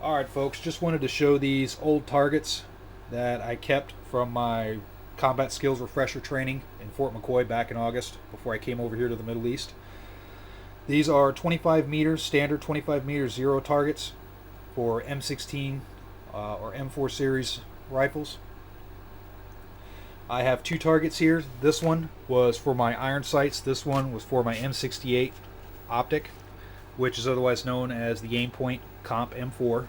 Alright folks, just wanted to show these old targets that I kept from my combat skills refresher training in Fort McCoy back in August before I came over here to the Middle East. These are 25 meters, standard 25 meters zero targets for M16 or M4 series rifles. I have two targets here. This one was for my iron sights. This one was for my M68 optic, which is otherwise known as the Aimpoint Comp M4.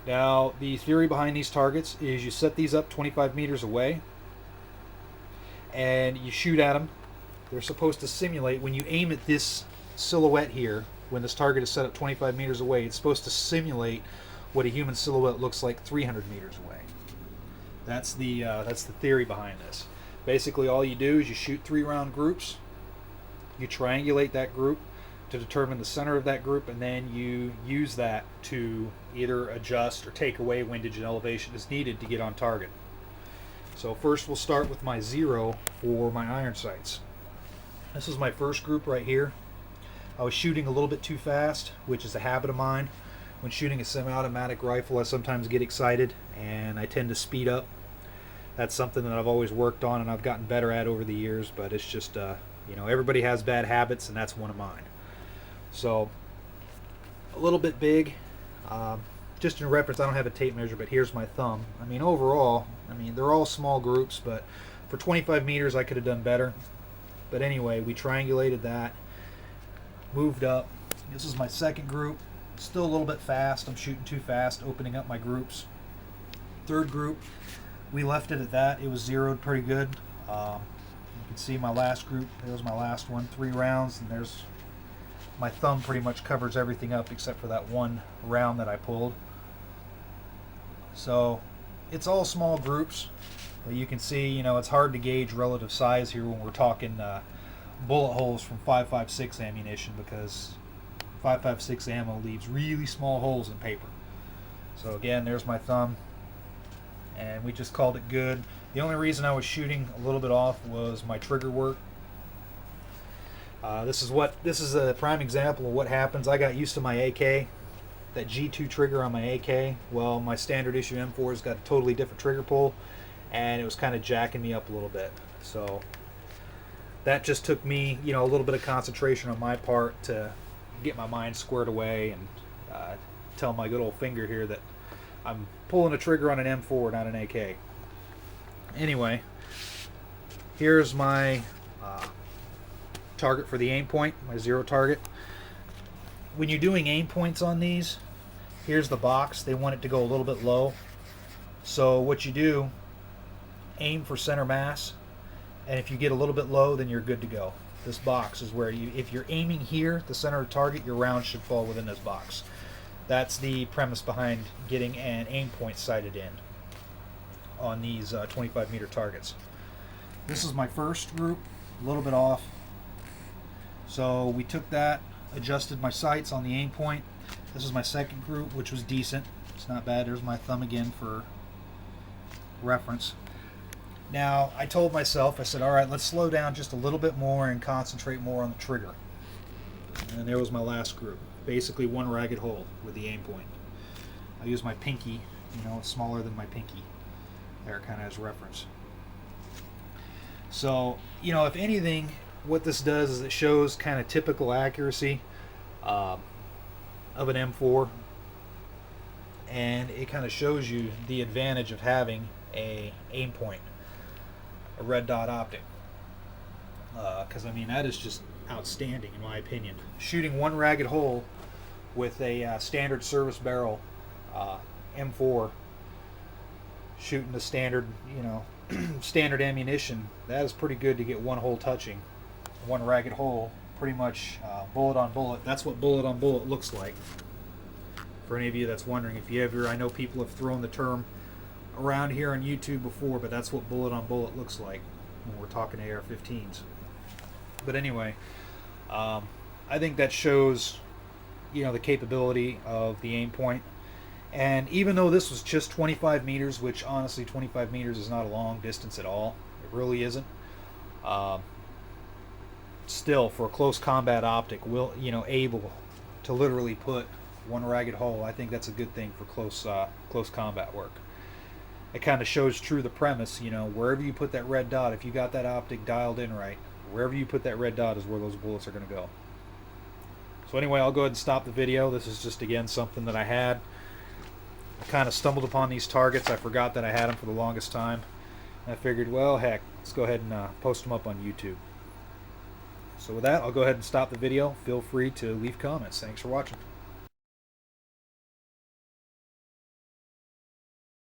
Now, the theory behind these targets is you set these up 25 meters away and you shoot at them. They're supposed to simulate, when you aim at this silhouette here, when this target is set up 25 meters away, it's supposed to simulate what a human silhouette looks like 300 meters away. That's the theory behind this. Basically, all you do is you shoot 3-round groups, you triangulate that group to determine the center of that group, and then you use that to either adjust or take away windage and elevation as needed to get on target. So first we'll start with my zero for my iron sights. This is my first group right here. I was shooting a little bit too fast, which is a habit of mine. When shooting a semi-automatic rifle, I sometimes get excited and I tend to speed up. That's something that I've always worked on and I've gotten better at over the years, but it's just, everybody has bad habits and that's one of mine. So, a little bit big. Just in reference, I don't have a tape measure, but here's my thumb. Overall, they're all small groups, but for 25 meters I could have done better. But anyway, we triangulated that, moved up. This is my second group. Still a little bit fast. I'm shooting too fast, opening up my groups. Third group, we left it at that. It was zeroed pretty good. You can see my last group. There's my last one. 3 rounds, and there's my thumb pretty much covers everything up except for that one round that I pulled. So it's all small groups. But you can see, it's hard to gauge relative size here when we're talking bullet holes from 5.56 ammunition, because 5.56 ammo leaves really small holes in paper. So again, there's my thumb, and we just called it good. The only reason I was shooting a little bit off was my trigger work. This is a prime example of what happens. I got used to my AK, that G2 trigger on my AK. Well, my standard issue M4's got a totally different trigger pull, and it was kind of jacking me up a little bit. So that just took me, a little bit of concentration on my part to get my mind squared away and tell my good old finger here that I'm pulling a trigger on an M4, not an AK. Anyway, here's my target for the aim point, my zero target. When you're doing aim points on these, here's the box. They want it to go a little bit low. So what you do, aim for center mass, and if you get a little bit low, then you're good to go. This box is where if you're aiming here, the center of the target, your round should fall within this box. That's the premise behind getting an aim point sighted in on these 25 meter targets. This is my first group, a little bit off. So we took that, adjusted my sights on the aim point. This is my second group, which was decent. It's not bad. There's my thumb again for reference. Now, I told myself, I said, all right, let's slow down just a little bit more and concentrate more on the trigger. And there was my last group. Basically one ragged hole with the aim point. I use my pinky, it's smaller than my pinky. There, kind of as reference. So, if anything, what this does is it shows kind of typical accuracy of an M4. And it kind of shows you the advantage of having a aim point, a red dot optic, because that is just outstanding in my opinion. Shooting one ragged hole with a standard service barrel M4, shooting the standard standard ammunition, that is pretty good to get one hole touching, one ragged hole, pretty much bullet on bullet. That's what bullet on bullet looks like. For any of you that's wondering, if you ever, I know people have thrown the term around here on YouTube before, but that's what bullet on bullet looks like when we're talking AR-15s. But anyway, I think that shows, the capability of the aim point. And even though this was just 25 meters, which honestly 25 meters is not a long distance at all, it really isn't. Still, for a close combat optic, able to literally put one ragged hole. I think that's a good thing for close combat work. It kind of shows true the premise, you know, wherever you put that red dot, if you got that optic dialed in right, wherever you put that red dot is where those bullets are going to go. So anyway, I'll go ahead and stop the video. This is just, again, something that I had. I kind of stumbled upon these targets. I forgot that I had them for the longest time. And I figured, well, heck, let's go ahead and post them up on YouTube. So with that, I'll go ahead and stop the video. Feel free to leave comments. Thanks for watching.